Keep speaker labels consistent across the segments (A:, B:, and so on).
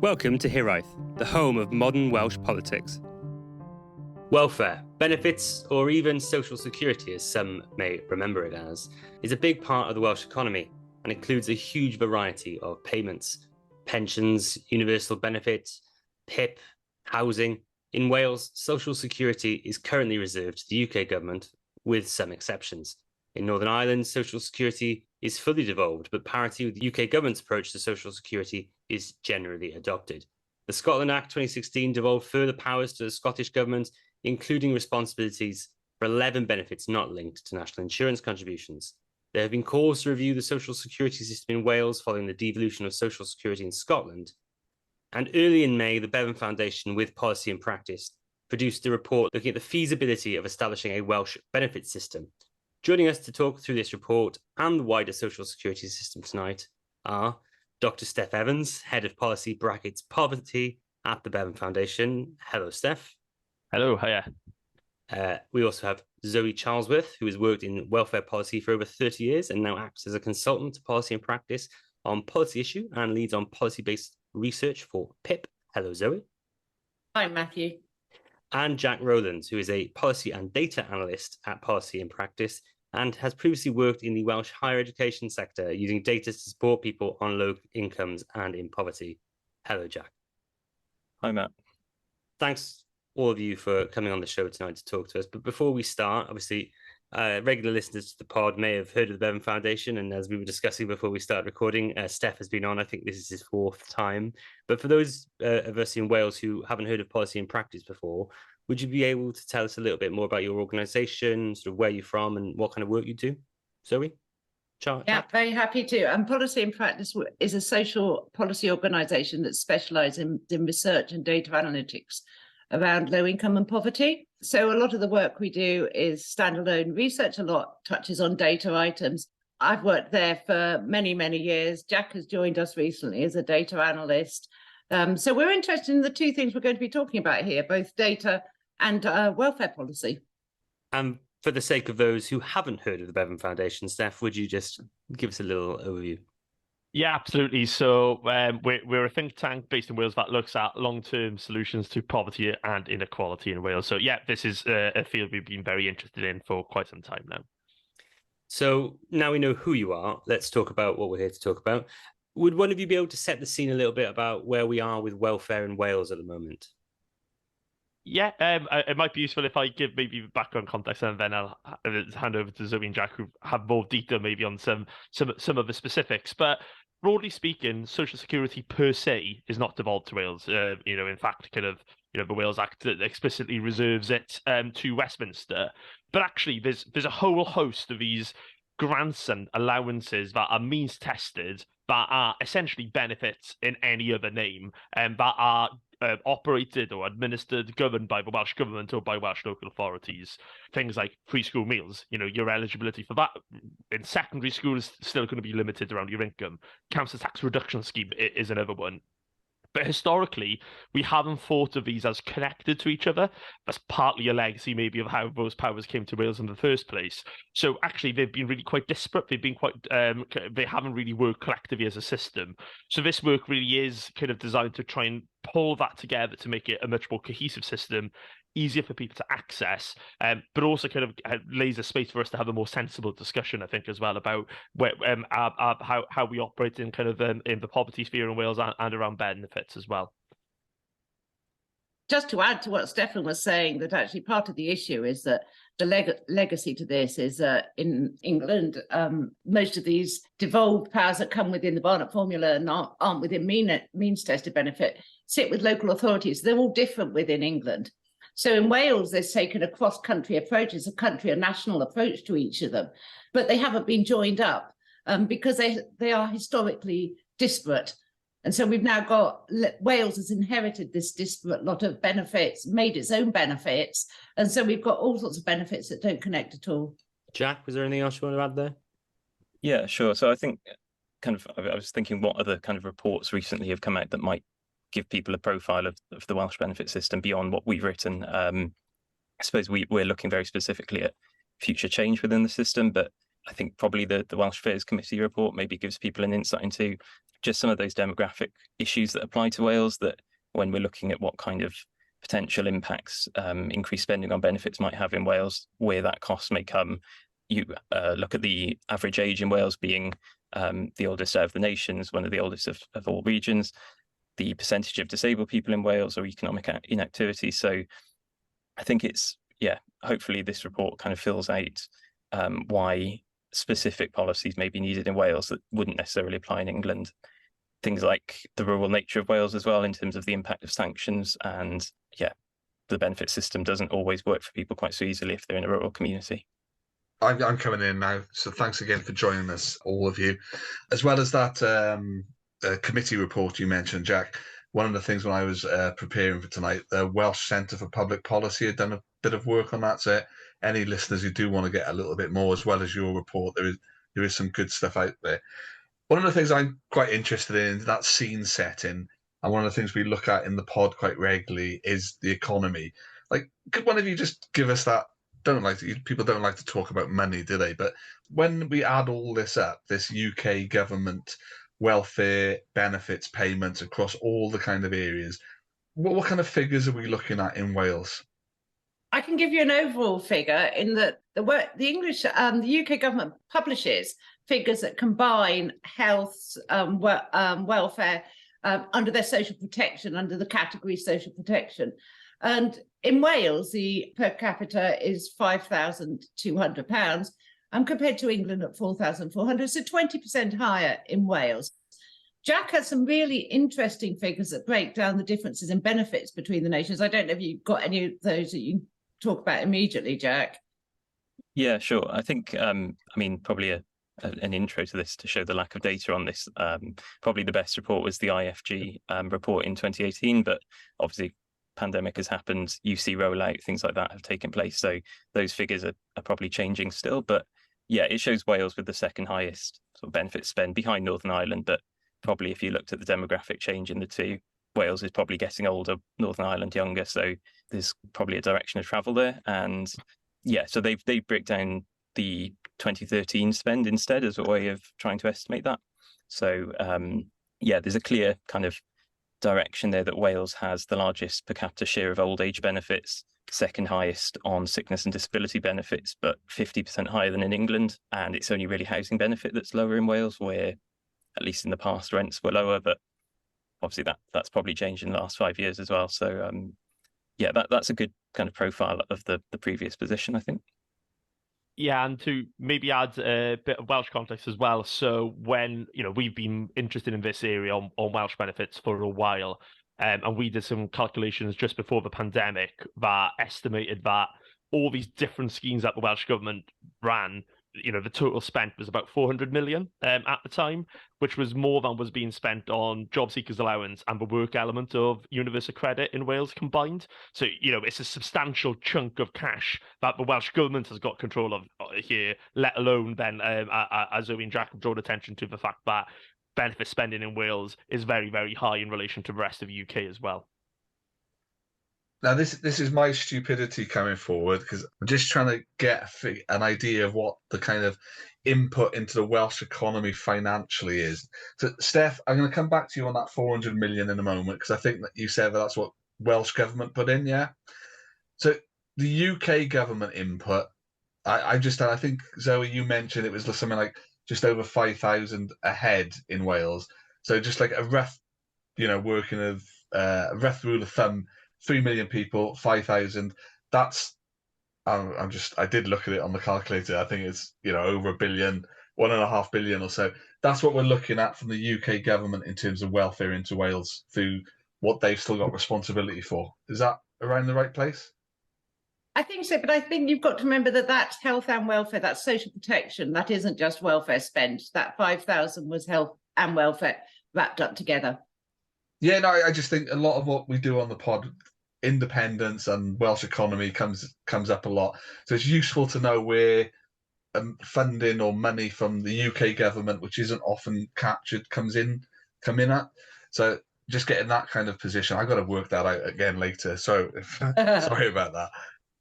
A: Welcome to Hiraeth, the home of modern Welsh politics. Welfare, benefits, or even social security, as some may remember it as, is a big part of the Welsh economy and includes a huge variety of payments: pensions, universal benefits, PIP, housing. In Wales, social security is currently reserved to the UK government, with some exceptions. In Northern Ireland, social security is fully devolved, but parity with the UK government's approach to social security is generally adopted. The Scotland Act 2016 devolved further powers to the Scottish government, including responsibilities for 11 benefits not linked to national insurance contributions. There have been calls to review the social security system in Wales following the devolution of social security in Scotland. And early in May, the Bevan Foundation, with Policy and Practice, produced a report looking at the feasibility of establishing a Welsh Benefits System. Joining us to talk through this report and the wider social security system tonight are Dr. Steph Evans, Head of Policy Poverty at the Bevan Foundation. Hello, Steph.
B: Hello, hiya.
A: We also have Zoe Charlesworth, who has worked in welfare policy for over 30 years and now acts as a consultant to Policy and Practice on policy issue and leads on policy-based research for PIP. Hello, Zoe.
C: Hi, Matthew.
A: And Jack Rowlands, who is a policy and data analyst at Policy and Practice and has previously worked in the Welsh higher education sector using data to support people on low incomes and in poverty. Hello, Jack.
B: Hi, Matt.
A: Thanks, all of you, for coming on the show tonight to talk to us. But before we start, obviously, regular listeners to the pod may have heard of the Bevan Foundation, and as we were discussing before we started recording, Steph has been on. I think this is his fourth time. But for those of us in Wales who haven't heard of Policy and Practice before, would you be able to tell us a little bit more about your organisation, sort of where you're from and what kind of work you do? Zoe?
C: Yeah, very happy to. Policy and Practice is a social policy organisation that specialises in research and data analytics around low income and poverty. So a lot of the work we do is standalone research, a lot touches on data items. I've worked there for many, many years. Jack has joined us recently as a data analyst. So we're interested in the two things we're going to be talking about here, both data and welfare policy.
A: And for the sake of those who haven't heard of the Bevan Foundation, Steph, would you just give us a little overview?
B: Yeah, absolutely. So we're a think tank based in Wales that looks at long-term solutions to poverty and inequality in Wales. So yeah, this is a field we've been very interested in for quite some time now.
A: So now we know who you are, let's talk about what we're here to talk about. Would one of you be able to set the scene a little bit about where we are with welfare in Wales at the moment?
B: Yeah, it might be useful if I give maybe background context, and then I'll hand over to Zoe and Jack, who have more detail maybe on some of the specifics. But broadly speaking, social security per se is not devolved to Wales. In fact, the Wales Act explicitly reserves it to Westminster. But actually, there's a whole host of these grants and allowances that are means tested, that are essentially benefits in any other name, and that are operated or administered, governed by the Welsh Government or by Welsh local authorities. Things like free school meals, your eligibility for that in secondary school is still going to be limited around your income. Council tax reduction scheme is another one. But historically, we haven't thought of these as connected to each other. That's partly a legacy maybe of how those powers came to Wales in the first place. So actually, they've been really quite disparate. They've been they haven't really worked collectively as a system. So this work really is kind of designed to try and pull that together to make it a much more cohesive system, easier for people to access, but also kind of lays a space for us to have a more sensible discussion, I think, as well, about how we operate in kind of in the poverty sphere in Wales and around benefits as well.
C: Just to add to what Stefan was saying, that actually part of the issue is that the legacy to this is that in England, most of these devolved powers that come within the Barnett formula and aren't within means tested benefit sit with local authorities. They're all different within England. So in Wales, they've taken a cross-country approach. It's a national approach to each of them, but they haven't been joined up because they are historically disparate. And so we've now got, Wales has inherited this disparate lot of benefits, made its own benefits. And so we've got all sorts of benefits that don't connect at all.
A: Jack, was there anything else you want to add there?
D: Yeah, sure. So I think I was thinking what other kind of reports recently have come out that might give people a profile of the Welsh benefit system beyond what we've written. I suppose we're looking very specifically at future change within the system, but I think probably the Welsh Affairs Committee report maybe gives people an insight into just some of those demographic issues that apply to Wales, that when we're looking at what kind of potential impacts increased spending on benefits might have in Wales, where that cost may come. You look at the average age in Wales being the oldest out of the nations, one of the oldest of all regions, the percentage of disabled people in Wales or economic inactivity. So I think it's, hopefully this report kind of fills out why specific policies may be needed in Wales that wouldn't necessarily apply in England. Things like the rural nature of Wales as well, in terms of the impact of sanctions, and the benefit system doesn't always work for people quite so easily if they're in a rural community.
E: I'm coming in now, so thanks again for joining us, all of you. As well as that committee report you mentioned, Jack, one of the things when I was preparing for tonight, the Welsh Centre for Public Policy had done a bit of work on that. So any listeners who do want to get a little bit more, as well as your report, there is some good stuff out there. One of the things I'm quite interested in is that scene setting. And one of the things we look at in the pod quite regularly is the economy. Like, could one of you just give us that? People don't like to talk about money, do they? But when we add all this up, this UK government welfare benefits payments across all the kind of areas, what kind of figures are we looking at in Wales?
C: I can give you an overall figure in that the UK government publishes figures that combine health, welfare under their social protection, under the category social protection. And in Wales, the per capita is £5,200, compared to England at 4,400, so 20% higher in Wales. Jack has some really interesting figures that break down the differences in benefits between the nations. I don't know if you've got any of those that you can talk about immediately, Jack.
D: Yeah, sure. I think, probably an intro to this to show the lack of data on this. Probably the best report was the IFG report in 2018, but obviously pandemic has happened, UC rollout, things like that have taken place. So those figures are probably changing still. But it shows Wales with the second highest sort of benefit spend behind Northern Ireland. But probably if you looked at the demographic change in the two, Wales is probably getting older, Northern Ireland younger. So there's probably a direction of travel there. And so they break down the 2013 spend instead as a way of trying to estimate that. So there's a clear kind of direction there that Wales has the largest per capita share of old age benefits, second highest on sickness and disability benefits, but 50% higher than in England. And it's only really housing benefit that's lower in Wales, where at least in the past rents were lower, but obviously that's probably changed in the last 5 years as well. So that's a good kind of profile of the previous position, I think.
B: Yeah, and to maybe add a bit of Welsh context as well. So when, we've been interested in this area on Welsh benefits for a while, and we did some calculations just before the pandemic that estimated that all these different schemes that the Welsh Government ran, the total spent was about 400 million at the time, which was more than was being spent on job seekers allowance and the work element of universal credit in Wales combined. So, it's a substantial chunk of cash that the Welsh Government has got control of here, let alone then, as Zoe and Jack have drawn attention to the fact that benefit spending in Wales is very, very high in relation to the rest of the UK as well.
E: Now, this is my stupidity coming forward, because I'm just trying to get an idea of what the kind of input into the Welsh economy financially is. So, Steph, I'm going to come back to you on that 400 million in a moment, because I think that you said that's what Welsh Government put in, yeah? So the UK government input, I think, Zoe, you mentioned it was something like just over 5,000 a head in Wales. So just like a rough, working of a rough rule of thumb, 3 million people, 5,000. That's, I did look at it on the calculator. I think it's, over $1 billion, 1.5 billion or so. That's what we're looking at from the UK government in terms of welfare into Wales through what they've still got responsibility for. Is that around the right place?
C: I think so, but I think you've got to remember that that's health and welfare, that's social protection. That isn't just welfare spend. That 5,000 was health and welfare wrapped up together.
E: Yeah, no, I just think a lot of what we do on the pod, independence and Welsh economy comes up a lot. So it's useful to know where funding or money from the UK government, which isn't often captured, come in at. So just getting that kind of position, I got to work that out again later. So sorry about that.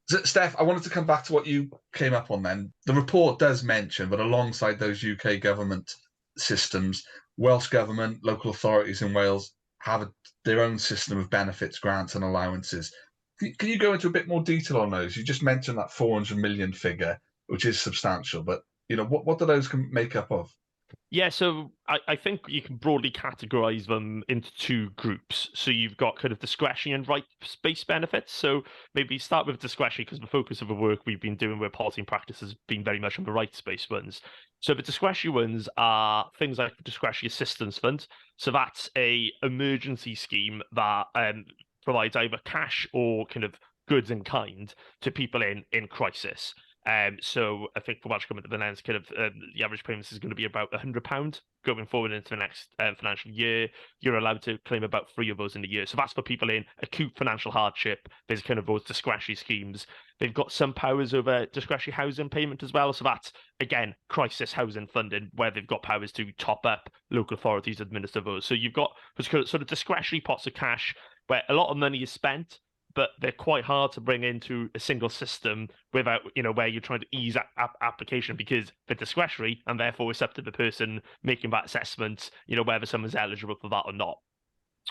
E: So, Steph, I wanted to come back to what you came up on then. The report does mention, but alongside those UK government systems, Welsh Government, local authorities in Wales have their own system of benefits, grants and allowances. Can you go into a bit more detail on those? You just mentioned that 400 million figure, which is substantial, but what do those make up of?
B: Yeah, so I think you can broadly categorize them into two groups. So you've got kind of discretionary and rights-based benefits. So maybe start with discretionary, because the focus of the work we've been doing with policy and practice has been very much on the rights-based ones. So the discretionary ones are things like the Discretionary Assistance Fund. So that's a emergency scheme that provides either cash or kind of goods in kind to people in crisis. So I think for Welsh Government and Welsh, kind of the average payments is going to be about £100 going forward into the next financial year. You're allowed to claim about 3 of those in a year. So that's for people in acute financial hardship. There's kind of those discretionary schemes. They've got some powers over discretionary housing payment as well. So that's, again, crisis housing funding, where they've got powers to top up local authorities administer those. So you've got sort of discretionary pots of cash where a lot of money is spent, but they're quite hard to bring into a single system without, where you're trying to ease application, because they're discretionary and therefore it's up to the person making that assessment, whether someone's eligible for that or not.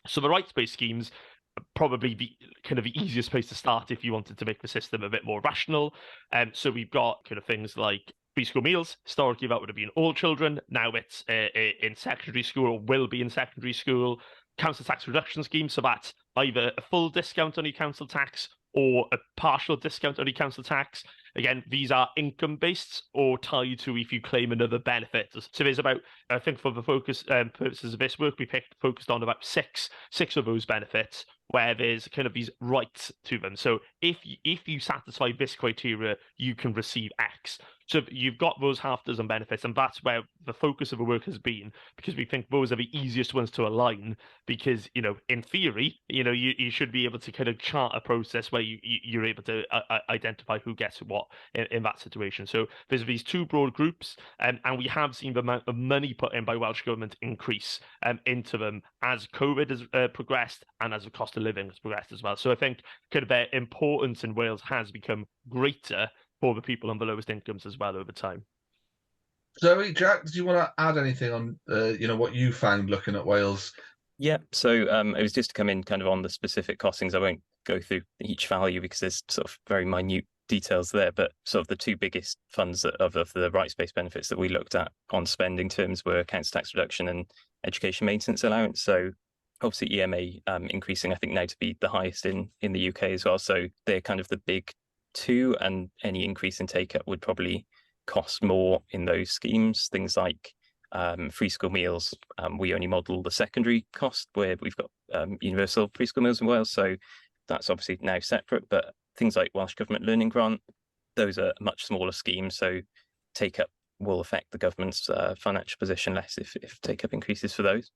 B: So the rights-based schemes are probably the kind of the easiest place to start if you wanted to make the system a bit more rational. So we've got kind of things like free school meals. Historically, that would have been all children. Now it's in secondary school, or will be in secondary school. Council tax reduction scheme, so that's either a full discount on your council tax or a partial discount on your council tax. Again, these are income-based or tied to if you claim another benefit. So there's about, I think for the purposes of this work, we focused on about six of those benefits where there's kind of these rights to them. So if you satisfy this criteria, you can receive X. So you've got those half dozen benefits, and that's where the focus of the work has been, because we think those are the easiest ones to align, because, in theory, you should be able to kind of chart a process where you're able to identify who gets what in that situation. So there's these two broad groups, and we have seen the amount of money put in by Welsh Government increase into them as COVID has progressed and as the cost of living has progressed as well. So I think kind of their importance in Wales has become greater for the people on the lowest incomes as well over time.
E: Zoe, Jack, do you want to add anything on, what you found looking at Wales?
D: Yeah, so it was just to come in kind of on the specific costings. I won't go through each value because there's sort of very minute details there, but sort of the two biggest funds of the rights-based benefits that we looked at on spending terms were council tax reduction and education maintenance allowance. So obviously EMA increasing, I think, now to be the highest in the UK as well. So they're kind of the big two, and any increase in take-up would probably cost more in those schemes. Things like free school meals, we only model the secondary cost where we've got universal free school meals in Wales, so that's obviously now separate. But things like Welsh Government Learning Grant, those are much smaller schemes, so take-up will affect the government's financial position less if take-up increases for those.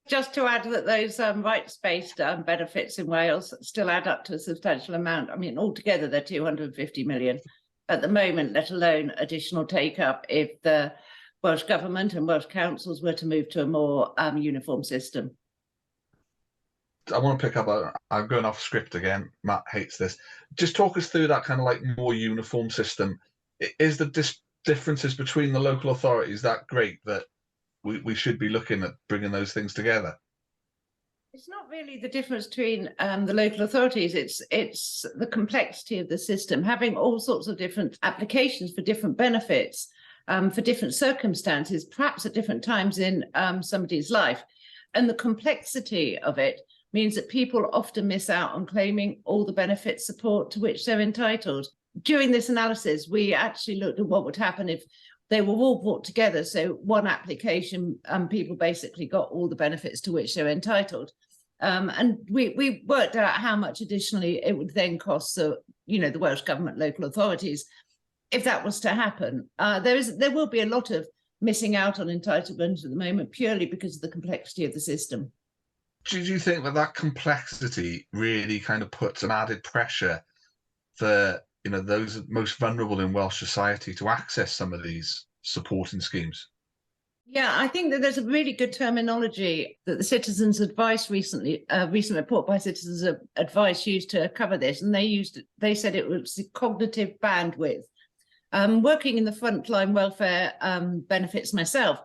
C: Just to add that those rights-based benefits in Wales still add up to a substantial amount. I mean, altogether, they're 250 million at the moment, let alone additional take-up if the Welsh Government and Welsh councils were to move to a more uniform system.
E: I want to pick up, I'm going off script again. Matt hates this. Just talk us through that kind of like more uniform system. Is the differences between the local authorities that great that we should be looking at bringing those things together?
C: It's not really the difference between the local authorities. It's the complexity of the system, having all sorts of different applications for different benefits, for different circumstances, perhaps at different times in somebody's life. And the complexity of it means that people often miss out on claiming all the benefit support to which they're entitled. During this analysis, we actually looked at what would happen if they were all brought together. So one application, people basically got all the benefits to which they're entitled. And we worked out how much additionally it would then cost the Welsh Government, local authorities, if that was to happen. There will be a lot of missing out on entitlements at the moment, purely because of the complexity of the system.
E: Do you think that complexity really kind of puts an added pressure for those most vulnerable in Welsh society to access some of these supporting schemes?
C: Yeah, I think that there's a really good terminology that the Citizens Advice recent report by Citizens Advice used to cover this, and they said it was the cognitive bandwidth. Working in the frontline welfare benefits myself,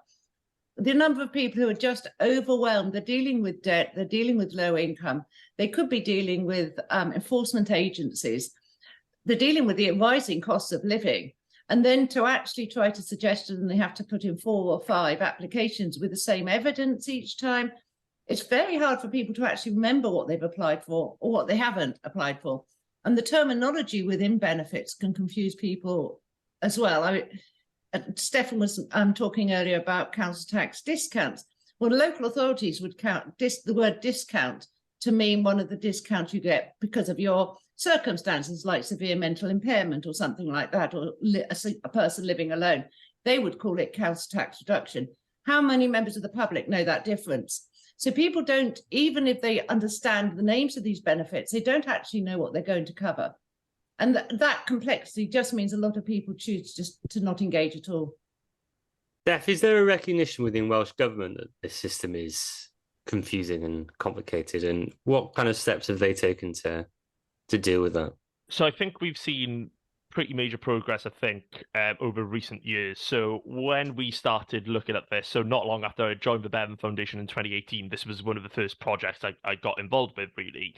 C: the number of people who are just overwhelmed. They're dealing with debt, they're dealing with low income, they could be dealing with enforcement agencies, they're dealing with the rising costs of living. And then to actually try to suggest to them they have to put in 4 or 5 applications with the same evidence each time, it's very hard for people to actually remember what they've applied for or what they haven't applied for. And the terminology within benefits can confuse people as well. Stefan was talking earlier about council tax discounts. Well, local authorities would count the word discount to mean one of the discounts you get because of your circumstances, like severe mental impairment or something like that, or a person living alone. They would call it council tax reduction. How many members of the public know that difference? So people don't, even if they understand the names of these benefits, they don't actually know what they're going to cover. And that complexity just means a lot of people choose just to not engage at all.
A: Steph, is there a recognition within Welsh Government that this system is confusing and complicated? And what kind of steps have they taken to deal with that?
B: So I think we've seen pretty major progress, I think, over recent years. So when we started looking at this, so not long after I joined the Bevan Foundation in 2018, this was one of the first projects I got involved with, really.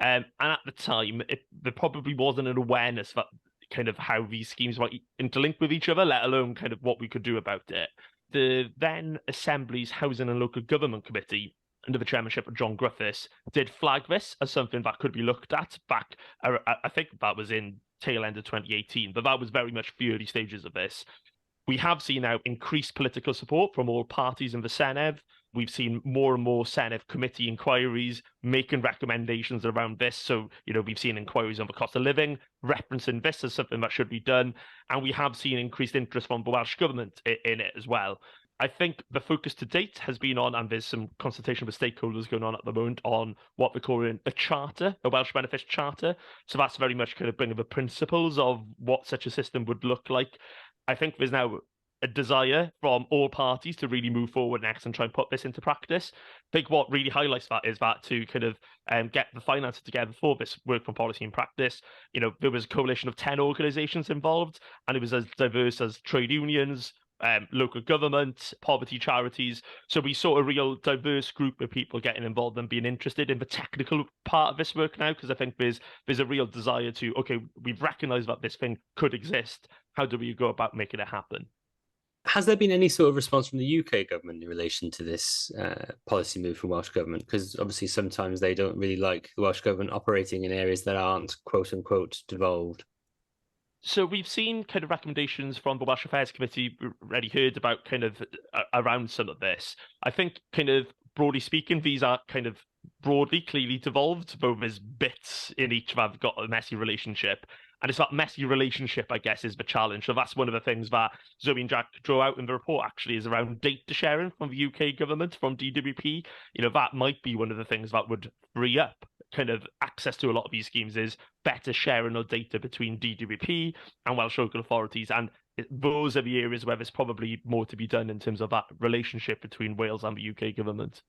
B: And at the time, there probably wasn't an awareness that kind of how these schemes might interlink with each other, let alone kind of what we could do about it. The then Assembly's Housing and Local Government Committee, under the chairmanship of John Griffiths, did flag this as something that could be looked at back, I think that was in tail end of 2018, but that was very much the early stages of this. We have seen now increased political support from all parties in the Senedd. We've seen more and more Senedd committee inquiries making recommendations around this. So, we've seen inquiries on the cost of living, referencing this as something that should be done. And we have seen increased interest from the Welsh Government in it as well. I think the focus to date has been on, and there's some consultation with stakeholders going on at the moment, on what we're calling a charter, a Welsh Benefits Charter. So that's very much kind of bringing the principles of what such a system would look like. I think there's now a desire from all parties to really move forward next and try and put this into practice. I think what really highlights that is that to kind of get the finances together for this work from policy and practice, there was a coalition of 10 organisations involved, and it was as diverse as trade unions, local government, poverty charities. So we saw a real diverse group of people getting involved and being interested in the technical part of this work now, because I think there's a real desire to, okay, we've recognised that this thing could exist. How do we go about making it happen?
A: Has there been any sort of response from the UK government in relation to this policy move from Welsh Government? Because obviously sometimes they don't really like the Welsh Government operating in areas that aren't quote unquote devolved.
B: So we've seen kind of recommendations from the Welsh Affairs Committee, already heard about kind of around some of this. I think kind of broadly speaking, these are kind of broadly, clearly devolved, though there's bits in each that have got a messy relationship. And it's that messy relationship, I guess, is the challenge. So that's one of the things that Zoe and Jack draw out in the report, actually, is around data sharing from the UK government, from DWP. That might be one of the things that would free up kind of access to a lot of these schemes, is better sharing of data between DWP and Welsh local authorities. And those are the areas where there's probably more to be done in terms of that relationship between Wales and the UK government.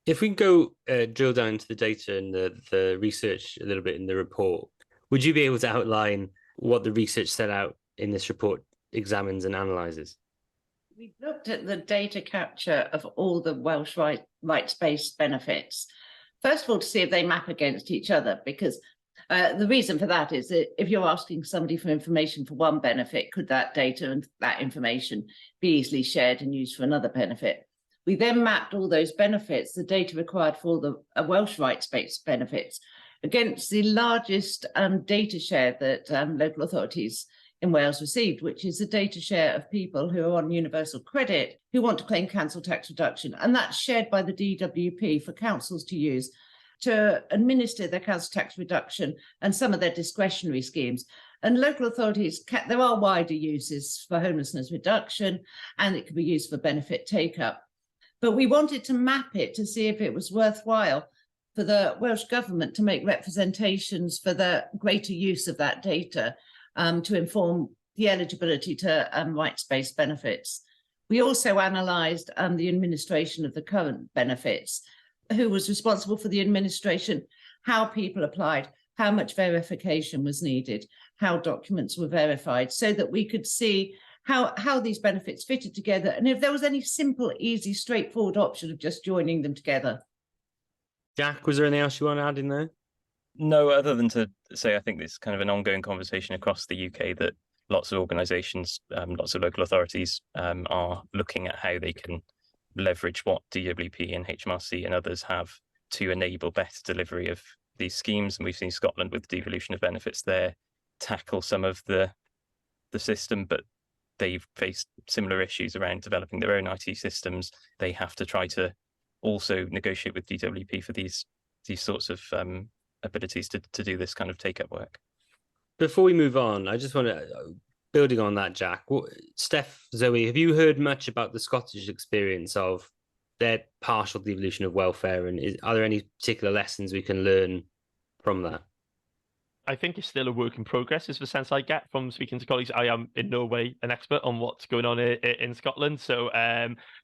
A: If we can go drill down into the data and the research a little bit in the report, would you be able to outline what the research set out in this report examines and analyses?
C: We looked at the data capture of all the Welsh rights-based benefits. First of all, to see if they map against each other, because the reason for that is that if you're asking somebody for information for one benefit, could that data and that information be easily shared and used for another benefit? We then mapped all those benefits, the data required for the Welsh rights-based benefits, against the largest data share that local authorities in Wales received, which is the data share of people who are on universal credit who want to claim council tax reduction. And that's shared by the DWP for councils to use to administer their council tax reduction and some of their discretionary schemes. And local authorities, there are wider uses for homelessness reduction, and it can be used for benefit take-up. But we wanted to map it to see if it was worthwhile for the Welsh Government to make representations for the greater use of that data to inform the eligibility to rights-based benefits. We also analysed the administration of the current benefits, who was responsible for the administration, how people applied, how much verification was needed, how documents were verified, so that we could see how these benefits fitted together, and if there was any simple, easy, straightforward option of just joining them together.
A: Jack, was there anything else you want to add in there?
D: No, other than to say, I think there's kind of an ongoing conversation across the UK that lots of organisations, lots of local authorities are looking at how they can leverage what DWP and HMRC and others have to enable better delivery of these schemes. And we've seen Scotland with devolution of benefits there tackle some of the system, but they've faced similar issues around developing their own IT systems. They have to try to also negotiate with DWP for these sorts of abilities to do this kind of take-up work.
A: Before we move on, I just want to, building on that, Jack, Steph, Zoe, have you heard much about the Scottish experience of their partial devolution of welfare, and are there any particular lessons we can learn from that?
B: I think it's still a work in progress, is the sense I get from speaking to colleagues. I am in no way an expert on what's going on in Scotland. So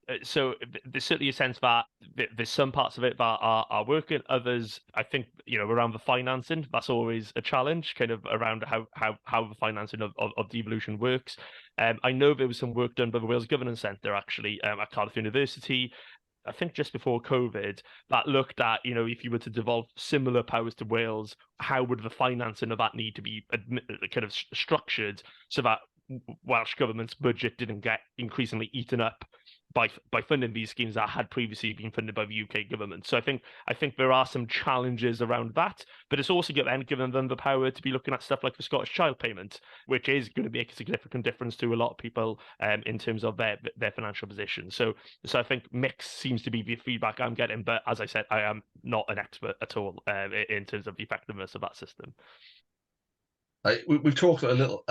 B: there's certainly a sense that there's some parts of it that are working. Others, I think, around the financing, that's always a challenge, kind of around how the financing of devolution works. I know there was some work done by the Wales Government Centre, actually, at Cardiff University, I think just before COVID, that looked at, if you were to devolve similar powers to Wales, how would the financing of that need to be kind of structured so that Welsh Government's budget didn't get increasingly eaten up by funding these schemes that had previously been funded by the UK government. So I think there are some challenges around that, but it's also given them the power to be looking at stuff like the Scottish Child Payment, which is going to make a significant difference to a lot of people in terms of their financial position. So I think mixed seems to be the feedback I'm getting, but as I said, I am not an expert at all in terms of the effectiveness of that system.
E: We've talked a little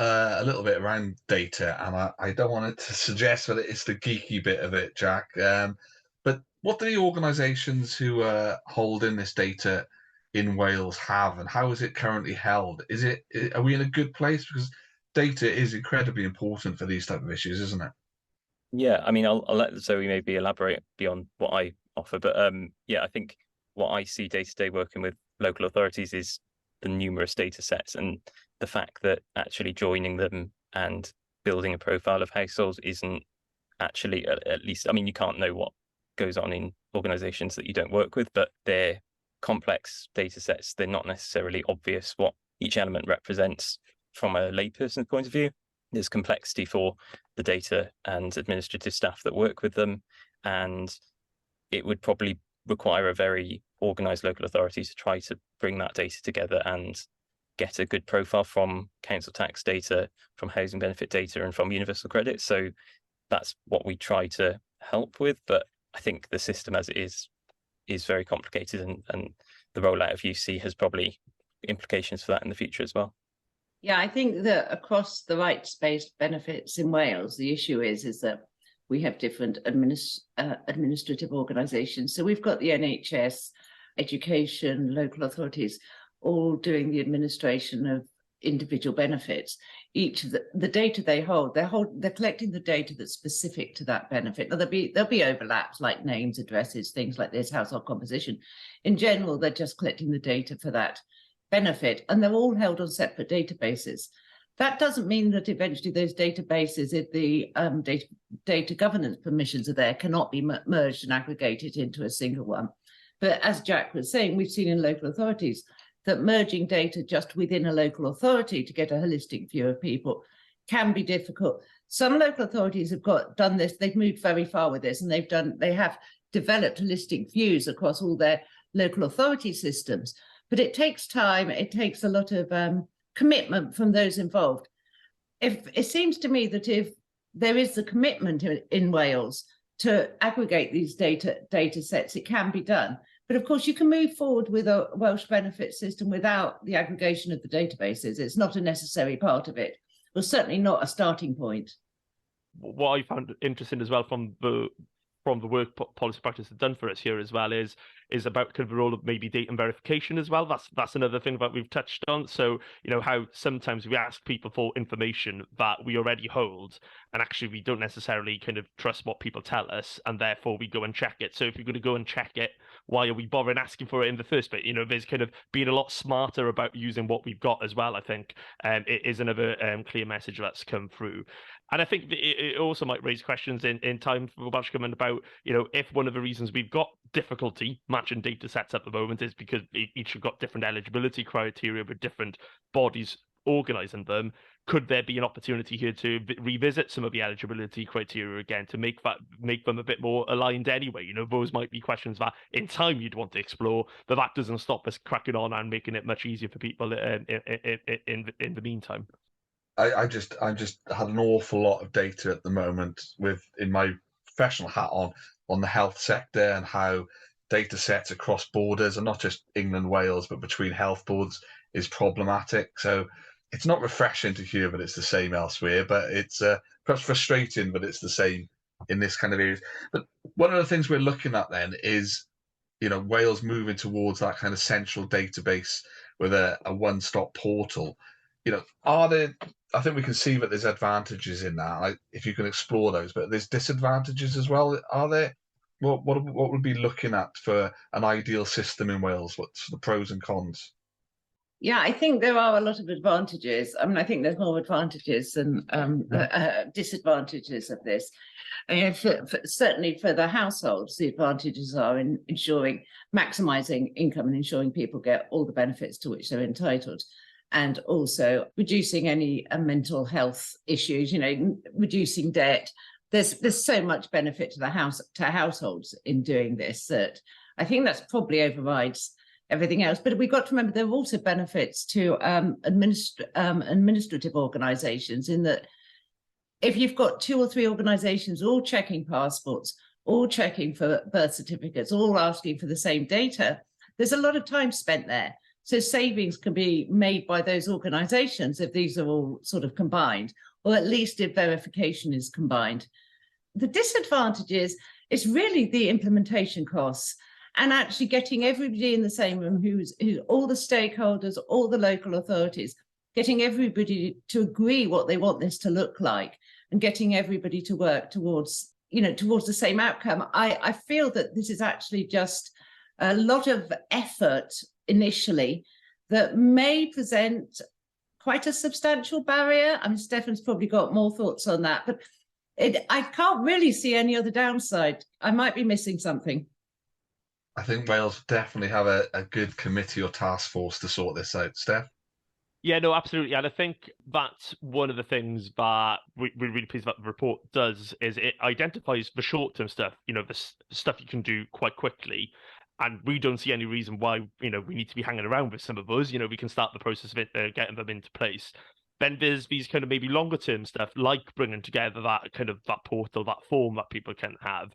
E: bit around data, and I don't want to suggest that it's the geeky bit of it, Jack. But what do the organisations who are holding this data in Wales have, and how is it currently held? Are we in a good place? Because data is incredibly important for these type of issues, isn't it?
D: Yeah, I mean, I'll let Zoe maybe elaborate beyond what I offer, but I think what I see day to day working with local authorities is the numerous data sets and the fact that actually joining them and building a profile of households isn't actually, at least, I mean, you can't know what goes on in organisations that you don't work with, but they're complex data sets. They're not necessarily obvious what each element represents from a layperson's point of view. There's complexity for the data and administrative staff that work with them, and it would probably require a very organised local authority to try to bring that data together and get a good profile from council tax data, from housing benefit data, and from universal credit. So that's what we try to help with. But I think the system as it is very complicated, and the rollout of UC has probably implications for that in the future as well.
C: Yeah, I think that across the rights-based benefits in Wales, the issue is that we have different administrative organisations. So we've got the NHS, education, local authorities, all doing the administration of individual benefits. Each of the data they hold, they're collecting the data that's specific to that benefit. Now there'll be overlaps like names, addresses, things like this, household composition. In general, they're just collecting the data for that benefit, and they're all held on separate databases. That doesn't mean that eventually those databases, if the data governance permissions are there, cannot be merged and aggregated into a single one. But as Jack was saying, we've seen in local authorities that merging data just within a local authority to get a holistic view of people can be difficult. Some local authorities have done this, they've moved very far with this, and they have developed holistic views across all their local authority systems. But it takes time, it takes a lot of commitment from those involved. It seems to me that if there is the commitment in Wales to aggregate these data sets, it can be done. But of course, you can move forward with a Welsh benefits system without the aggregation of the databases. It's not a necessary part of it. Well, certainly not a starting point.
B: What I found interesting as well from the work policy practice has done for us here as well is about kind of the role of maybe data verification as well. That's another thing that we've touched on. So, how sometimes we ask people for information that we already hold, and actually we don't necessarily kind of trust what people tell us, and therefore we go and check it. So if you're going to go and check it, why are we bothering asking for it in the first place? There's kind of being a lot smarter about using what we've got as well, I think. It is another clear message that's come through. And I think it also might raise questions in time for the Welsh Government about, if one of the reasons we've got difficulty matching data sets at the moment is because each have got different eligibility criteria with different bodies organising them, could there be an opportunity here to revisit some of the eligibility criteria again to make them a bit more aligned anyway? Those might be questions that in time you'd want to explore, but that doesn't stop us cracking on and making it much easier for people in the meantime.
E: I just had an awful lot of data at the moment in my professional hat on the health sector and how data sets across borders, and not just England, Wales, but between health boards, is problematic. So it's not refreshing to hear that it's the same elsewhere, but it's perhaps frustrating that it's the same in this kind of area. But one of the things we're looking at then is, Wales moving towards that kind of central database with a one-stop portal. I think we can see that there's advantages in that, if you can explore those, but there's disadvantages as well. Are there? What would we be looking at for an ideal system in Wales? What's the pros and cons?
C: Yeah, I think there are a lot of advantages. I mean, I think there's more advantages than disadvantages of this. Certainly for the households, the advantages are in maximising income and ensuring people get all the benefits to which they're entitled, and also reducing any mental health issues, reducing debt. There's so much benefit to households in doing this that I think that's probably overrides everything else. But we've got to remember there are also benefits to administrative organisations, in that if you've got 2 or 3 organisations all checking passports, all checking for birth certificates, all asking for the same data, there's a lot of time spent there. So savings can be made by those organisations if these are all sort of combined, or at least if verification is combined. The disadvantage is really the implementation costs, and actually getting everybody in the same room, who's all the stakeholders, all the local authorities, getting everybody to agree what they want this to look like, and getting everybody to work towards the same outcome. I feel that this is actually just a lot of effort initially that may present quite a substantial barrier. I mean, Stefan's probably got more thoughts on that, but I can't really see any other downside. I might be missing something.
E: I think Wales definitely have a good committee or task force to sort this out. Steph?
B: Yeah, no, absolutely. And I think that's one of the things that we're really pleased that the report does, is it identifies the short-term stuff, the stuff you can do quite quickly. And we don't see any reason why, we need to be hanging around with some of those. We can start the process of getting them into place. Then there's these kind of maybe longer term stuff, like bringing together that portal, that form that people can have.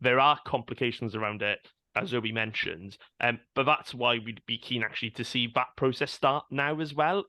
B: There are complications around it, as Zoe mentioned, but that's why we'd be keen actually to see that process start now as well.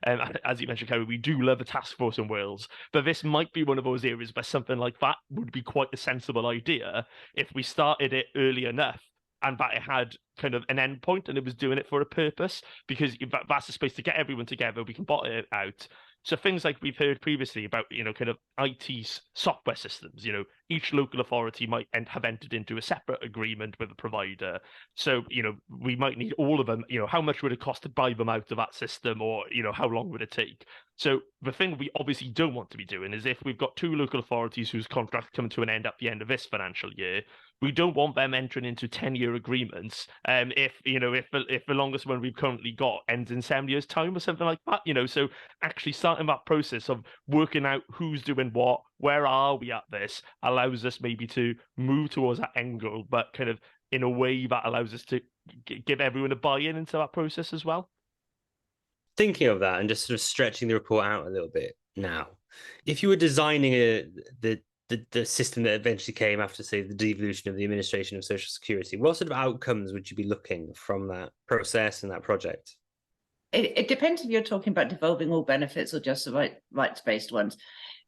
B: As you mentioned, Kerry, we do love a task force in Wales, but this might be one of those areas where something like that would be quite a sensible idea if we started it early enough, and that it had kind of an end point and it was doing it for a purpose, because that's a space to get everyone together. We can bot it out. So things like we've heard previously about, kind of IT software systems, each local authority might have entered into a separate agreement with a provider. So, we might need all of them, how much would it cost to buy them out of that system, or, how long would it take? So the thing we obviously don't want to be doing is, if we've got 2 local authorities whose contracts come to an end at the end of this financial year, we don't want them entering into 10-year agreements. If the longest one we've currently got ends in 7 years' time or something like that, so actually starting that process of working out who's doing what, where are we at this, allows us maybe to move towards that end goal, but kind of in a way that allows us to give everyone a buy-in into that process as well.
A: Thinking of that and just sort of stretching the report out a little bit now, if you were designing the system that eventually came after, say, the devolution of the administration of Social Security, what sort of outcomes would you be looking from that process and that project?
C: It depends if you're talking about devolving all benefits or just the rights-based ones.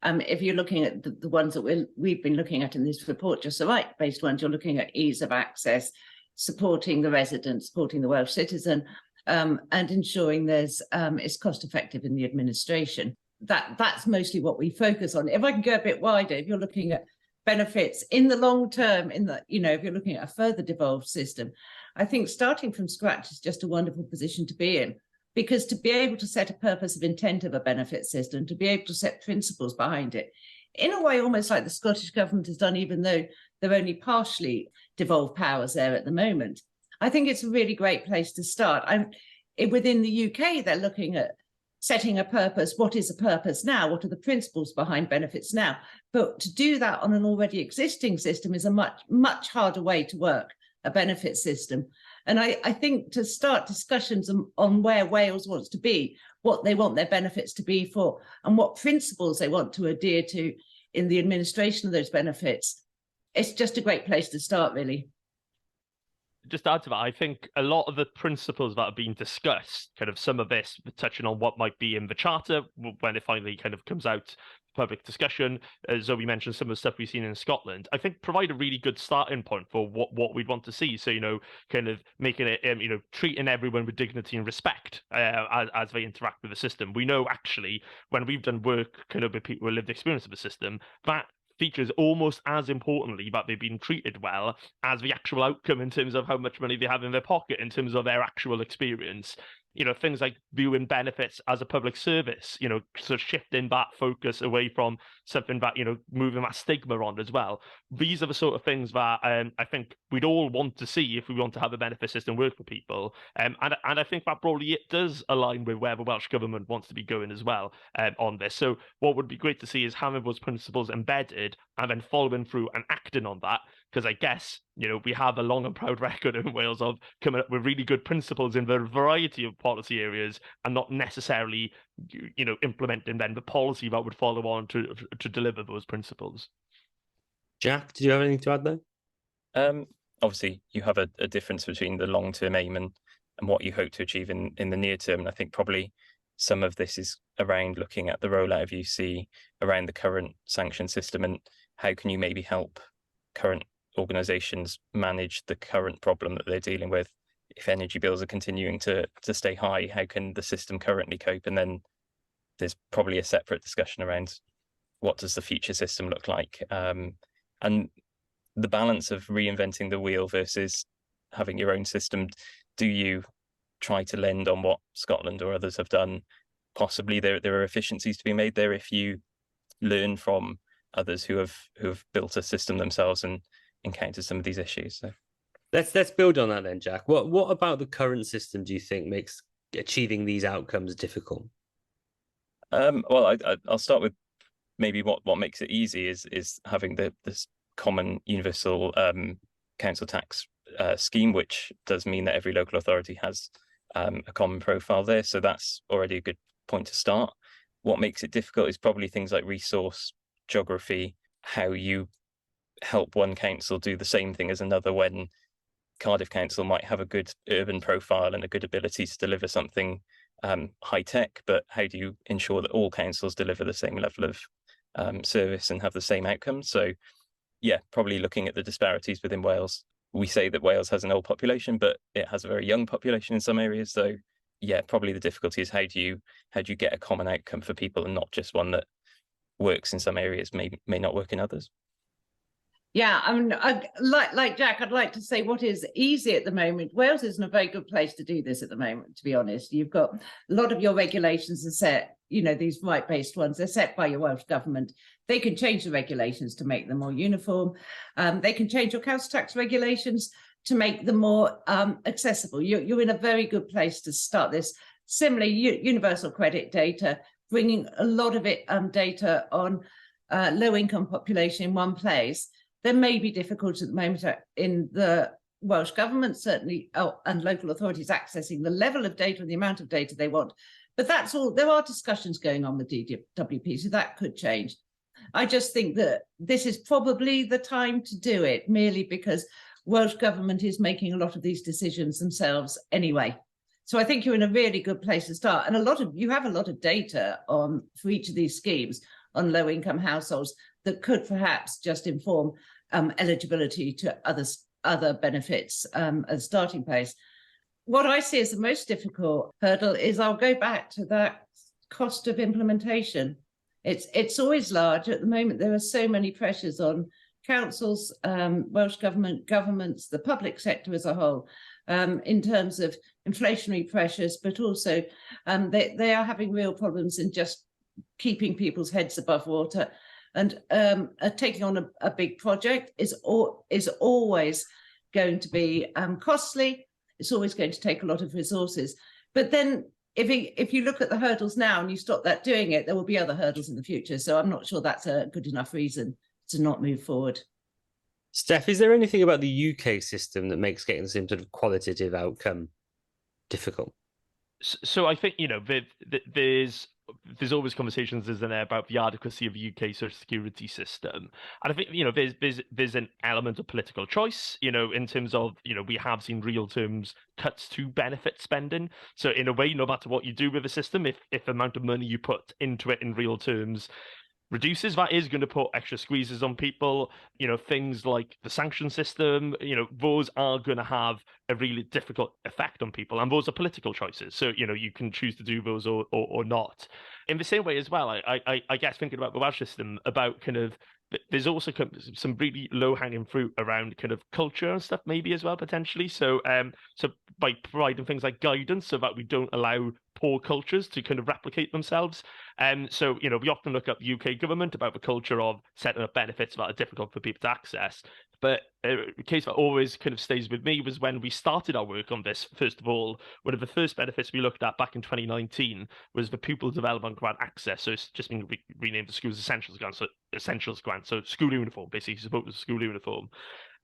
C: If you're looking at the ones that we've been looking at in this report, just the right-based ones, you're looking at ease of access, supporting the resident, supporting the Welsh citizen, and ensuring it's cost-effective in the administration. That's mostly what we focus on. If I can go a bit wider, if you're looking at benefits in the long term, if you're looking at a further devolved system, I think starting from scratch is just a wonderful position to be in. Because to be able to set a purpose of intent of a benefit system, to be able to set principles behind it, in a way almost like the Scottish Government has done, even though they're only partially devolved powers there at the moment, I think it's a really great place to start. Within the UK, they're looking at setting a purpose. What is a purpose now? What are the principles behind benefits now? But to do that on an already existing system is a much, much harder way to work a benefit system. And I think to start discussions on where Wales wants to be, what they want their benefits to be for, and what principles they want to adhere to in the administration of those benefits, it's just a great place to start, really.
B: Just to add to that, I think a lot of the principles that are being discussed, kind of some of this touching on what might be in the charter when it finally kind of comes out for public discussion, as Zoe mentioned, some of the stuff we've seen in Scotland, I think provide a really good starting point for what we'd want to see. So, kind of making it, treating everyone with dignity and respect as they interact with the system. We know actually when we've done work kind of with people with lived experience of the system, that features almost as importantly that they've been treated well as the actual outcome in terms of how much money they have in their pocket, in terms of their actual experience. Things like viewing benefits as a public service, sort of shifting that focus away from something that, moving that stigma on as well. These are the sort of things that I think we'd all want to see if we want to have a benefit system work for people. And I think that probably it does align with where the Welsh Government wants to be going as well on this. So what would be great to see is having those principles embedded and then following through and acting on that. Because I guess, we have a long and proud record in Wales of coming up with really good principles in a variety of policy areas and not necessarily, implementing then the policy that would follow on to deliver those principles.
A: Jack, do you have anything to add there?
D: Obviously, you have a difference between the long-term aim and what you hope to achieve in the near term. And I think probably some of this is around looking at the rollout of UC, around the current sanction system, and how can you maybe help current organisations manage the current problem that they're dealing with. If energy bills are continuing to stay high, how can the system currently cope? And then there's probably a separate discussion around what does the future system look like, and the balance of reinventing the wheel versus having your own system. Do you try to lend on what Scotland or others have done? Possibly there are efficiencies to be made there if you learn from others who have built a system themselves and encountered some of these issues. So
A: let's build on that then, Jack. What about the current system do you think makes achieving these outcomes difficult?
D: Well, I'll start with maybe what makes it easy is having this common universal council tax scheme, which does mean that every local authority has a common profile there. So that's already a good point to start. What makes it difficult is probably things like resource, geography, how you help one council do the same thing as another when Cardiff Council might have a good urban profile and a good ability to deliver something high tech, but how do you ensure that all councils deliver the same level of service and have the same outcomes? So yeah, probably looking at the disparities within Wales. We say that Wales has an old population, but it has a very young population in some areas. So yeah, probably the difficulty is how do you get a common outcome for people and not just one that works in some areas may not work in others.
C: Yeah, I mean, like Jack, I'd like to say what is easy at the moment. Wales is in a very good place to do this at the moment, to be honest. You've got a lot of your regulations are set, these right-based ones, they're set by your Welsh Government. They can change the regulations to make them more uniform. They can change your council tax regulations to make them more accessible. You're in a very good place to start this. Similarly, universal credit data, bringing a lot of it data on low-income population in one place. There may be difficulties at the moment in the Welsh Government, certainly, and local authorities accessing the level of data and the amount of data they want. But that's all. There are discussions going on with DWP, so that could change. I just think that this is probably the time to do it, merely because Welsh Government is making a lot of these decisions themselves anyway. So I think you're in a really good place to start. And you have a lot of data for each of these schemes on low-income households that could perhaps just inform eligibility to other benefits as a starting place. What I see as the most difficult hurdle is I'll go back to that cost of implementation. It's always large. At the moment, there are so many pressures on councils, Welsh Government, governments, the public sector as a whole, in terms of inflationary pressures, but also they are having real problems in just keeping people's heads above water. And taking on a big project is always going to be costly. It's always going to take a lot of resources. But then if you look at the hurdles now and you stop that doing it, there will be other hurdles in the future. So I'm not sure that's a good enough reason to not move forward.
A: Steph, is there anything about the UK system that makes getting the same sort of qualitative outcome difficult?
B: So I think, there's always conversations, isn't there, about the adequacy of the UK social security system. And I think, there's an element of political choice, in terms of, we have seen real terms cuts to benefit spending. So in a way, no matter what you do with the system, if the amount of money you put into it in real terms reduces, that is going to put extra squeezes on people. Things like the sanction system, those are going to have a really difficult effect on people, and those are political choices. So, you can choose to do those or not. In the same way as well, I guess thinking about the Welsh system, about kind of, there's also some really low-hanging fruit around kind of culture and stuff maybe as well, potentially. So by providing things like guidance so that we don't allow poor cultures to kind of replicate themselves. So, we often look at the UK government about the culture of setting up benefits that are difficult for people to access. But a case that always kind of stays with me was when we started our work on this. First of all, one of the first benefits we looked at back in 2019 was the Pupil Development Grant Access. So it's just been renamed the Schools Essentials Grant. So school uniform, basically, supposed to school uniform.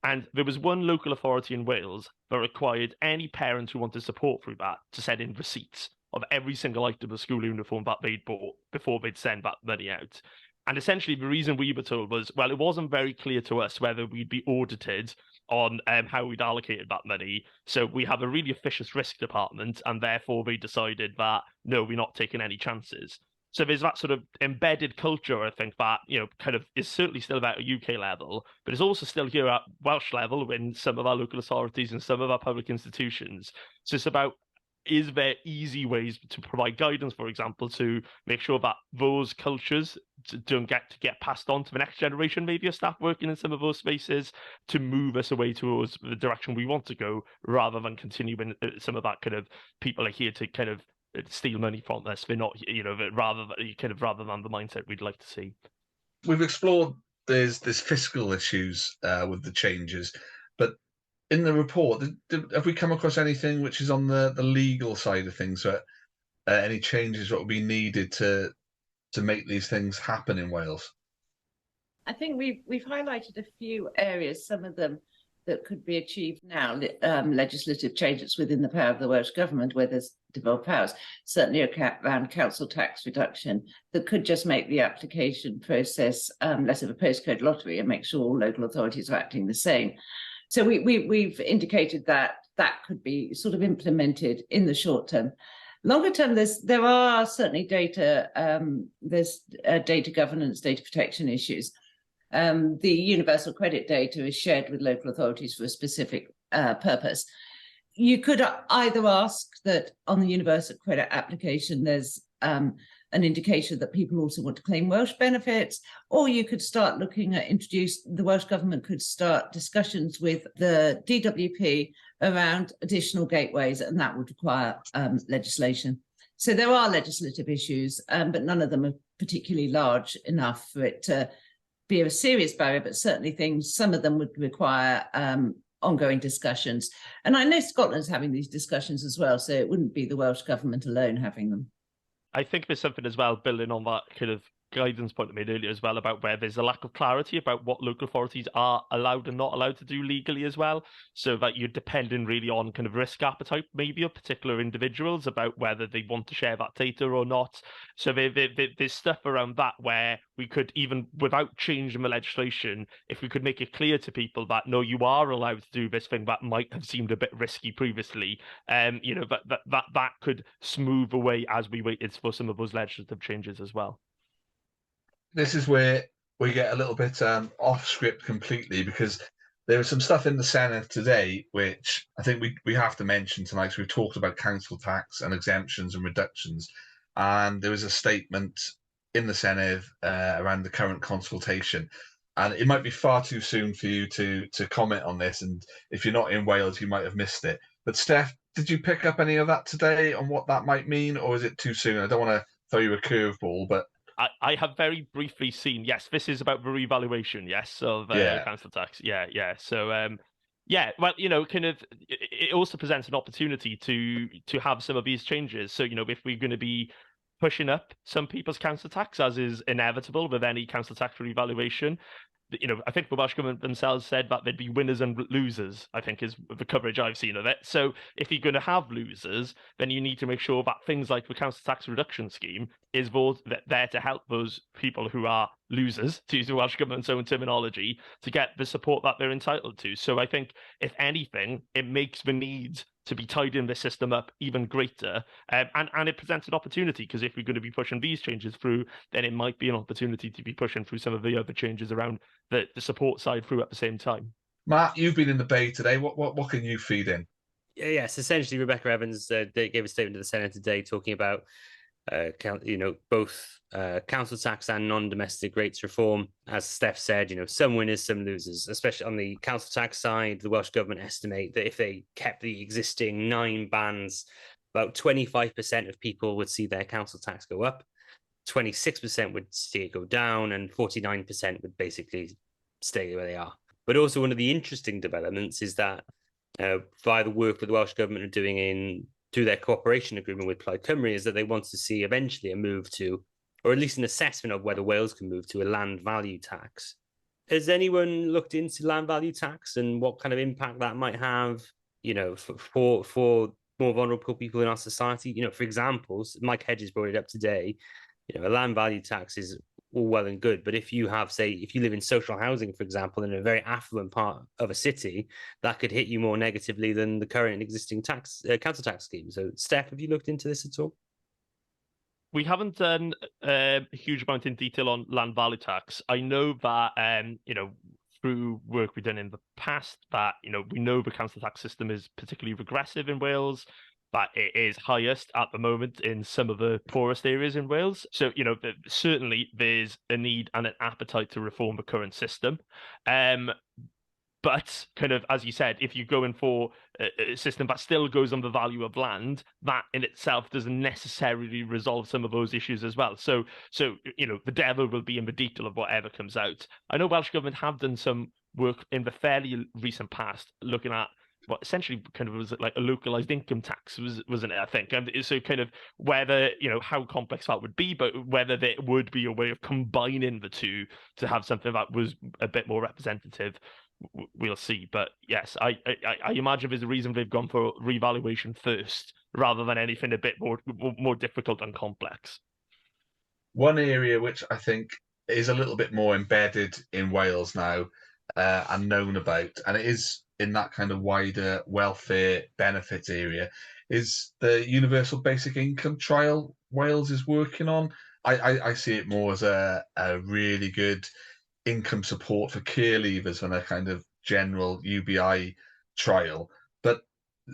B: And there was one local authority in Wales that required any parent who wanted support through that to send in receipts of every single item of school uniform that they'd bought before they'd send that money out. And essentially, the reason we were told was, well, it wasn't very clear to us whether we'd be audited on how we'd allocated that money. So we have a really officious risk department, and therefore they decided that, no, we're not taking any chances. So there's that sort of embedded culture, I think, that, kind of is certainly still at a UK level, but it's also still here at Welsh level in some of our local authorities and some of our public institutions. So it's about, is there easy ways to provide guidance, for example, to make sure that those cultures don't get passed on to the next generation, maybe of staff working in some of those spaces, to move us away towards the direction we want to go, rather than continuing some of that kind of people are here to kind of steal money from us. They're not, rather than the mindset we'd like to see.
E: We've explored there's fiscal issues with the changes, but in the report, have we come across anything which is on the legal side of things? So, any changes that will be needed to make these things happen in Wales?
C: I think we've highlighted a few areas, some of them that could be achieved now, legislative changes within the power of the Welsh Government, where there's devolved powers, certainly around council tax reduction, that could just make the application process less of a postcode lottery and make sure all local authorities are acting the same. So we've indicated that could be sort of implemented in the short term. Longer term, there are certainly data governance, data protection issues. The universal credit data is shared with local authorities for a specific purpose. You could either ask that on the universal credit application, there's an indication that people also want to claim Welsh benefits, or you could start looking at the Welsh Government could start discussions with the DWP around additional gateways, and that would require legislation. So there are legislative issues, but none of them are particularly large enough for it to be a serious barrier, but certainly some of them would require ongoing discussions. And I know Scotland's having these discussions as well, so it wouldn't be the Welsh Government alone having them.
B: I think there's something as well, building on that kind of guidance point I made earlier as well, about where there's a lack of clarity about what local authorities are allowed and not allowed to do legally as well. So that you're depending really on kind of risk appetite, maybe, of particular individuals about whether they want to share that data or not. So there's stuff around that where we could, even without changing the legislation, if we could make it clear to people that, no, you are allowed to do this thing that might have seemed a bit risky previously, that could smooth away as we waited for some of those legislative changes as well.
E: This is where we get a little bit off script completely, because there was some stuff in the Senedd today which I think we have to mention tonight. So we've talked about council tax and exemptions and reductions, and there was a statement in the Senedd around the current consultation, and it might be far too soon for you to comment on this, and if you're not in Wales you might have missed it, But Steph, did you pick up any of that today on what that might mean, or is it too soon? I don't want to throw you a curveball, but
B: I have very briefly seen, yes, this is about the revaluation, yes, of council tax. Yeah. So, well, kind of, it also presents an opportunity to have some of these changes. So, if we're going to be pushing up some people's council tax, as is inevitable with any council tax revaluation, I think the Welsh Government themselves said that there'd be winners and losers, I think is the coverage I've seen of it. So if you're going to have losers, then you need to make sure that things like the council tax reduction scheme is there to help those people who are losers, to use the Welsh Government's own terminology, to get the support that they're entitled to. So I think, if anything, it makes the need to be tidying the system up even greater. And it presents an opportunity, because if we're going to be pushing these changes through, then it might be an opportunity to be pushing through some of the other changes around the support side through at the same time.
E: Matt, you've been in the Bay today. What can you feed in?
A: Yes, essentially, Rebecca Evans they gave a statement to the Senedd today talking about both council tax and non-domestic rates reform. As Steph said, some winners, some losers. Especially on the council tax side, the Welsh Government estimate that if they kept the existing 9 bands, about 25% of people would see their council tax go up, 26% would see it go down, and 49% would basically stay where they are. But also, one of the interesting developments is that via the work that the Welsh Government are doing through their cooperation agreement with Plaid Cymru, is that they want to see eventually a move to, or at least an assessment of whether Wales can move to, a land value tax. Has anyone looked into land value tax and what kind of impact that might have, for more vulnerable people in our society? For example, Mike Hedges brought it up today. A land value tax is all well and good, but if you live in social housing, for example, in a very affluent part of a city, that could hit you more negatively than the current existing council tax scheme. So, Steph, have you looked into this at all?
B: We haven't done a huge amount in detail on land value tax. I know that, through work we've done in the past, that, we know the council tax system is particularly regressive in Wales, that it is highest at the moment in some of the poorest areas in Wales. So, certainly there's a need and an appetite to reform the current system. But kind of, as you said, if you're going for a system that still goes on the value of land, that in itself doesn't necessarily resolve some of those issues as well. So the devil will be in the detail of whatever comes out. I know Welsh Government have done some work in the fairly recent past looking at what essentially kind of was like a localized income tax, wasn't it, I think? And so kind of whether, how complex that would be, but whether there would be a way of combining the two to have something that was a bit more representative, we'll see. But yes, I imagine there's a reason they've gone for revaluation first rather than anything a bit more difficult and complex.
E: One area which I think is a little bit more embedded in Wales now and known about, and it is in that kind of wider welfare benefits area, is the universal basic income trial Wales is working on. I see it more as a really good income support for care leavers than a kind of general UBI trial. But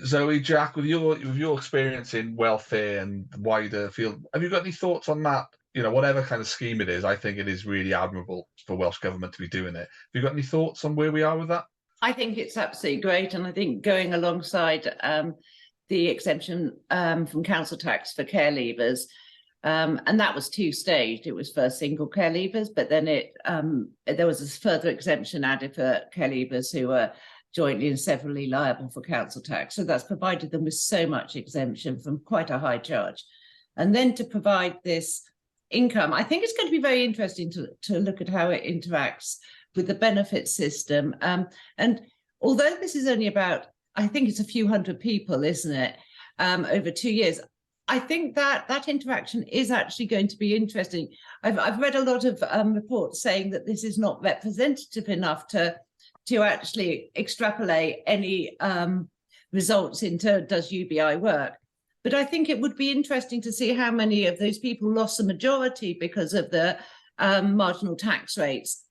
E: Zoe, Jack, with your experience in welfare and the wider field, have you got any thoughts on that? Whatever kind of scheme it is, I think it is really admirable for Welsh Government to be doing it. Have you got any thoughts on where we are with that?
C: I think it's absolutely great, and I think going alongside the exemption from council tax for care leavers, and that was 2-staged. It was first single care leavers, but then there was a further exemption added for care leavers who were jointly and severally liable for council tax. So that's provided them with so much exemption from quite a high charge. And then to provide this income, I think it's going to be very interesting to look at how it interacts with the benefits system. And although this is only about, I think it's a few hundred people, isn't it, over 2 years, I think that interaction is actually going to be interesting. I've read a lot of reports saying that this is not representative enough to actually extrapolate any results into does UBI work. But I think it would be interesting to see how many of those people lost the majority because of the marginal tax rates.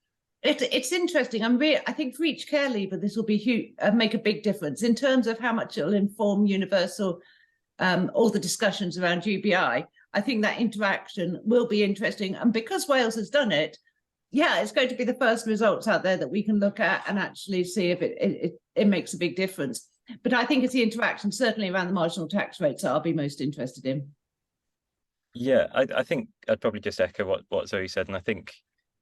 C: It's interesting. I think for each care leaver, this will be huge, make a big difference in terms of how much it'll inform universal, all the discussions around UBI. I think that interaction will be interesting. And because Wales has done it, it's going to be the first results out there that we can look at and actually see if it makes a big difference. But I think it's the interaction, certainly around the marginal tax rates, that I'll be most interested in.
D: Yeah, I think I'd probably just echo what Zoe said, and I think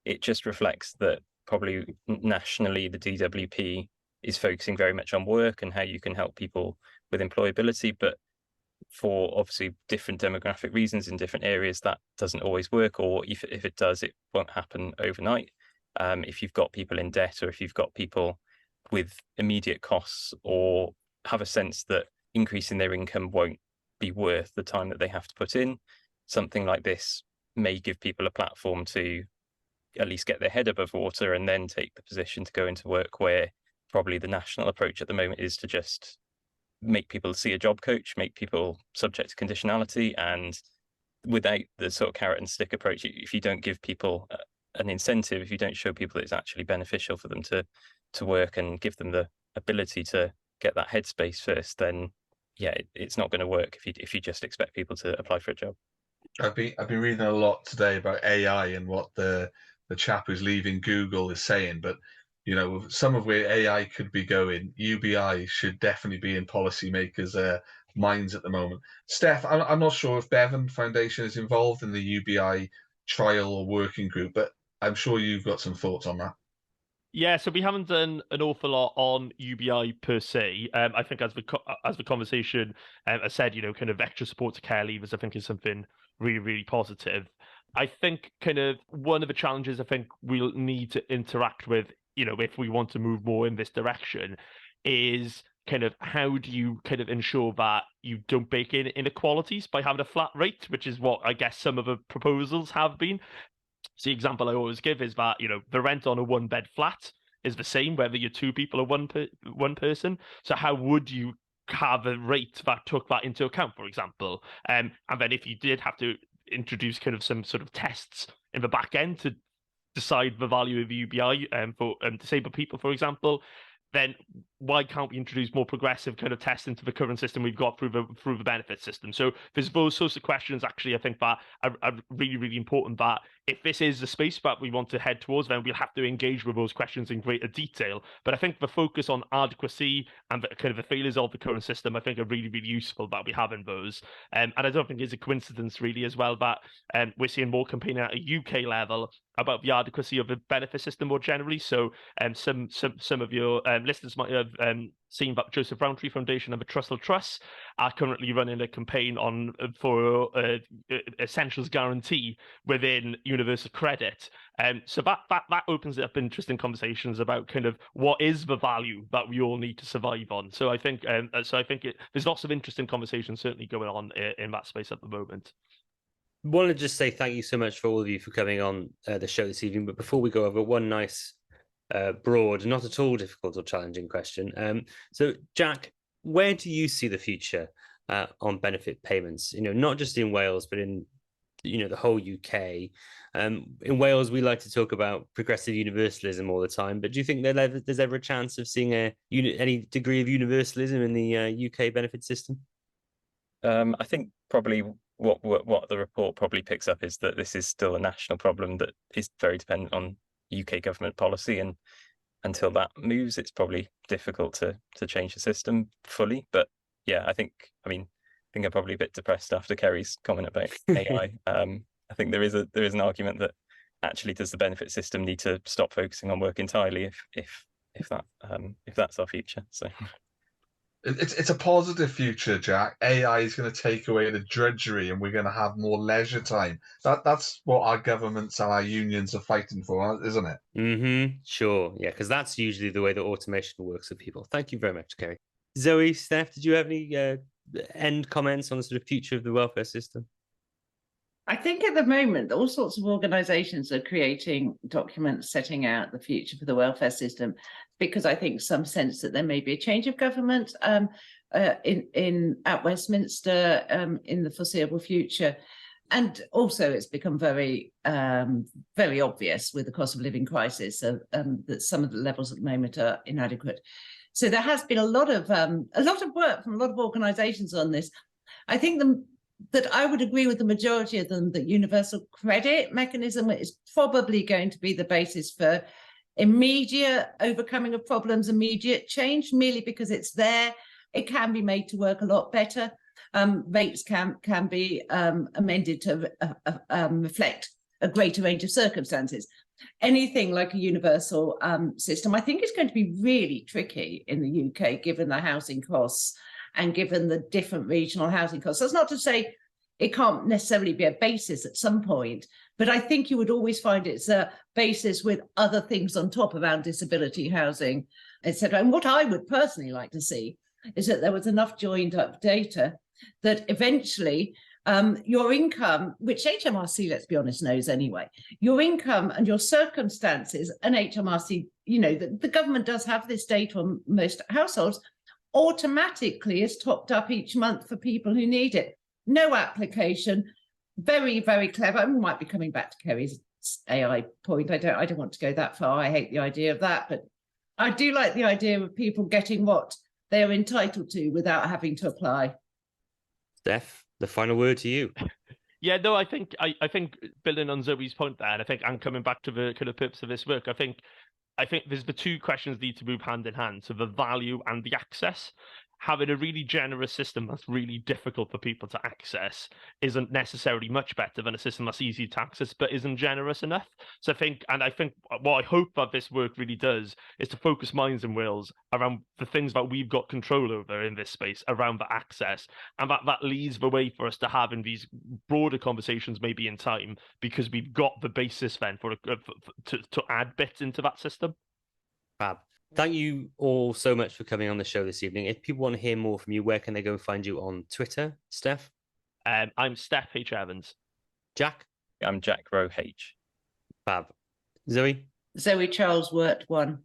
D: it just reflects that probably nationally the DWP is focusing very much on work and how you can help people with employability, but for obviously different demographic reasons in different areas, that doesn't always work, or if it does, it won't happen overnight. If you've got people in debt, or if you've got people with immediate costs, or have a sense that increasing their income won't be worth the time that they have to put in, something like this may give people a platform to at least get their head above water and then take the position to go into work, where probably the national approach at the moment is to just make people see a job coach, make people subject to conditionality, and without the sort of carrot and stick approach, if you don't give people an incentive, if you don't show people that it's actually beneficial for them to work and give them the ability to get that headspace first, then yeah, it's not going to work if you just expect people to apply for a job.
E: I've been reading a lot today about AI and what the chap who's leaving Google is saying, but you know, some of where AI could be going, UBI should definitely be in policymakers' minds at the moment. Steph, I'm not sure if Bevan Foundation is involved in the UBI trial or working group, but I'm sure you've got some thoughts on that.
B: Yeah, so we haven't done an awful lot on UBI per se. I think as the conversation has said, you know, kind of extra support to care leavers, I think is something really, really positive. I think kind of one of the challenges I think we'll need to interact with, you know, if we want to move more in this direction, is kind of how do you kind of ensure that you don't bake in inequalities by having a flat rate, which is what I guess some of the proposals have been. So the example I always give is that, you know, the rent on a 1-bed flat is the same whether you're 2 people or one person. So how would you have a rate that took that into account, for example? And then if you did have to introduce kind of some sort of tests in the back end to decide the value of the UBI for disabled people, for example, then why can't we introduce more progressive kind of tests into the current system we've got through the benefits system? So there's those sorts of questions, actually, I think that are really, really important, that if this is the space that we want to head towards, then we'll have to engage with those questions in greater detail. But I think the focus on adequacy and the kind of the failures of the current system, I think, are really, really useful that we have in those. And I don't think it's a coincidence, really, as well, that we're seeing more campaigning at a UK level about the adequacy of the benefit system more generally. So some of your listeners might have seen that Joseph Rowntree Foundation and the Trussell Trust are currently running a campaign for essentials guarantee within universal credit. So that opens up interesting conversations about kind of what is the value that we all need to survive on. So I think there's lots of interesting conversations certainly going on in that space at the moment.
A: I want to just say thank you so much for all of you for coming on the show this evening. But before we go over, one nice, broad, not at all difficult or challenging question. So, Jack, where do you see the future on benefit payments? You know, not just in Wales, but in, you know, the whole UK. In Wales, we like to talk about progressive universalism all the time. But do you think there's ever a chance of seeing any degree of universalism in the UK benefit system?
D: I think probably what the report probably picks up is that this is still a national problem that is very dependent on UK government policy, and until that moves, it's probably difficult to change the system fully. But yeah, I think I'm probably a bit depressed after Kerry's comment about AI. I think there is an argument that actually does the benefit system need to stop focusing on work entirely if that's our future. So.
E: It's a positive future, Jack. AI is going to take away the drudgery and we're going to have more leisure time. That's what our governments and our unions are fighting for, isn't it?
A: Mm-hmm. Sure. Yeah, because that's usually the way that automation works for people. Thank you very much, Kerry. Zoe, Steph, did you have any end comments on the sort of future of the welfare system?
C: I think at the moment, all sorts of organisations are creating documents setting out the future for the welfare system, because I think some sense that there may be a change of government at Westminster in the foreseeable future. And also it's become very, very obvious with the cost of living crisis that some of the levels at the moment are inadequate. So there has been a lot of work from a lot of organisations on this. I think that I would agree with the majority of them that universal credit mechanism is probably going to be the basis for immediate overcoming of problems, immediate change, merely because it's there it can be made to work a lot better. Rates can be amended to reflect a greater range of circumstances. Anything like a universal system, I think, is going to be really tricky in the UK, given the housing costs and given the different regional housing costs. That's not to say it can't necessarily be a basis at some point, but I think you would always find it's a basis with other things on top around disability housing, etc. And what I would personally like to see is that there was enough joined up data that eventually your income, which HMRC, let's be honest, knows anyway, your income and your circumstances, and HMRC, the government does have this data on most households, automatically is topped up each month for people who need it. No application, very, very clever. We might be coming back to Kerry's AI point. I don't want to go that far. I hate the idea of that, but I do like the idea of people getting what they are entitled to without having to apply.
A: Steph, the final word to you.
B: Yeah, no, I think building on Zoe's point there, and I think I'm coming back to the kind of purpose of this work. I think there's the two questions need to move hand in hand. So the value and the access. Having a really generous system that's really difficult for people to access isn't necessarily much better than a system that's easy to access but isn't generous enough. So I think what I hope that this work really does is to focus minds in Wales around the things that we've got control over in this space, around the access, and that leads the way for us to have in these broader conversations maybe in time, because we've got the basis then to add bits into that system.
A: Fab. Thank you all so much for coming on the show this evening. If people want to hear more from you, where can they go and find you on Twitter, Steph?
B: I'm Steph H. Evans.
A: Jack?
D: I'm Jack Rowe H.
A: Fab. Zoe?
C: Zoe Charles Wirt 1.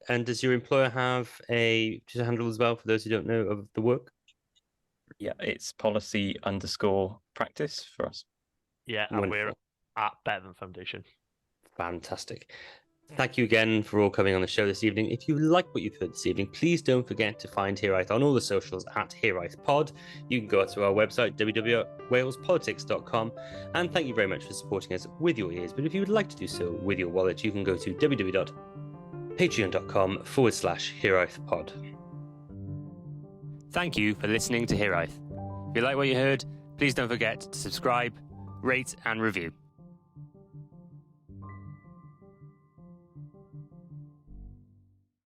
A: And does your employer have a Twitter handle as well, for those who don't know of the work?
D: Yeah, it's policy_practice for us.
B: Yeah, and we're at Bevan Foundation.
A: Fantastic. Thank you again for all coming on the show this evening. If you like what you've heard this evening, please don't forget to find Hiraeth on all the socials at HiraethPod. You can go to our website, www.walespolitics.com. And thank you very much for supporting us with your ears. But if you would like to do so with your wallet, you can go to www.patreon.com/HiraethPod. Thank you for listening to Hiraeth. If you like what you heard, please don't forget to subscribe, rate, and review.